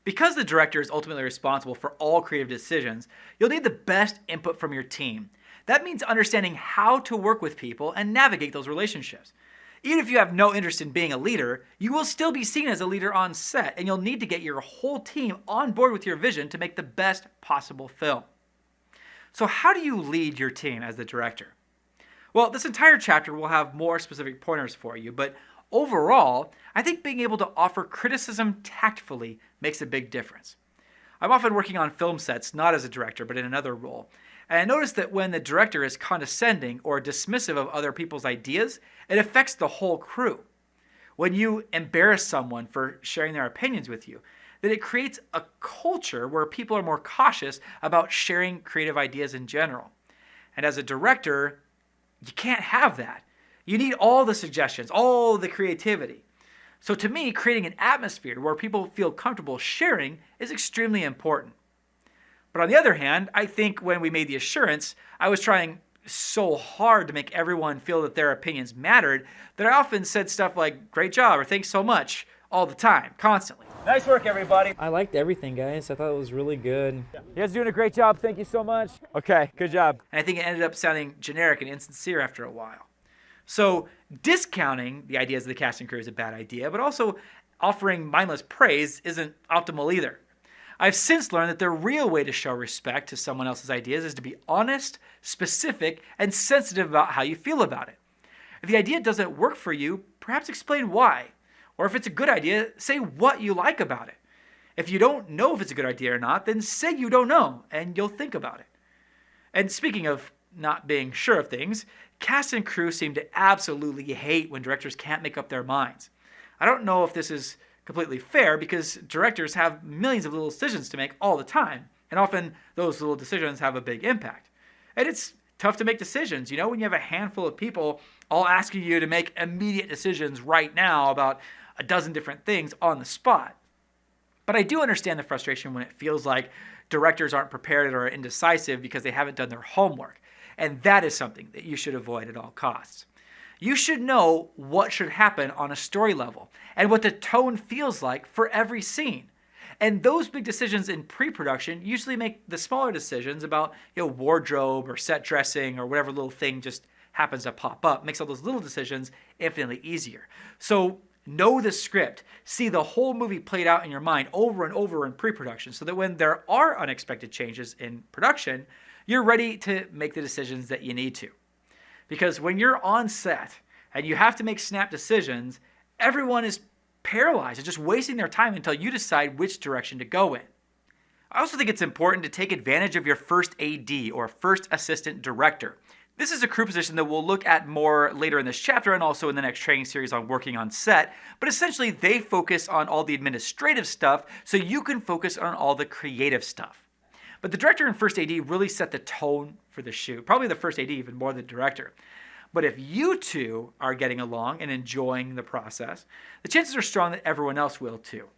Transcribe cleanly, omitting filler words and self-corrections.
Because the director is ultimately responsible for all creative decisions, you'll need the best input from your team. That means understanding how to work with people and navigate those relationships. Even if you have no interest in being a leader, you will still be seen as a leader on set, and you'll need to get your whole team on board with your vision to make the best possible film. So how do you lead your team as the director? Well, this entire chapter will have more specific pointers for you, but overall, I think being able to offer criticism tactfully makes a big difference. I'm often working on film sets, not as a director, but in another role. And I notice that when the director is condescending or dismissive of other people's ideas, it affects the whole crew. When you embarrass someone for sharing their opinions with you, then it creates a culture where people are more cautious about sharing creative ideas in general. And as a director, you can't have that. You need all the suggestions, all the creativity. So to me, creating an atmosphere where people feel comfortable sharing is extremely important. But on the other hand, I think when we made The Assurance, I was trying so hard to make everyone feel that their opinions mattered that I often said stuff like, "Great job," or "Thanks so much," all the time, constantly. Nice work, everybody. I liked everything, guys. I thought it was really good. You guys are doing a great job. Thank you so much. Okay, good job. And I think it ended up sounding generic and insincere after a while. So discounting the ideas of the cast and crew is a bad idea, but also offering mindless praise isn't optimal either. I've since learned that the real way to show respect to someone else's ideas is to be honest, specific, and sensitive about how you feel about it. If the idea doesn't work for you, perhaps explain why. Or if it's a good idea, say what you like about it. If you don't know if it's a good idea or not, then say you don't know, and you'll think about it. And speaking of not being sure of things, cast and crew seem to absolutely hate when directors can't make up their minds. I don't know if this is completely fair because directors have millions of little decisions to make all the time, and often those little decisions have a big impact. And it's tough to make decisions, when you have a handful of people all asking you to make immediate decisions right now about a dozen different things on the spot. But I do understand the frustration when it feels like directors aren't prepared or are indecisive because they haven't done their homework. And that is something that you should avoid at all costs. You should know what should happen on a story level and what the tone feels like for every scene. And those big decisions in pre-production usually make the smaller decisions about wardrobe or set dressing or whatever little thing just happens to pop up, makes all those little decisions infinitely easier. So know the script. See the whole movie played out in your mind over and over in pre-production so that when there are unexpected changes in production, you're ready to make the decisions that you need to. Because when you're on set and you have to make snap decisions, everyone is paralyzed and just wasting their time until you decide which direction to go in. I also think it's important to take advantage of your first AD or first assistant director. This is a crew position that we'll look at more later in this chapter and also in the next training series on working on set, but essentially they focus on all the administrative stuff so you can focus on all the creative stuff. But the director and first AD really set the tone for the shoot, probably the first AD even more than the director. But if you two are getting along and enjoying the process, the chances are strong that everyone else will too.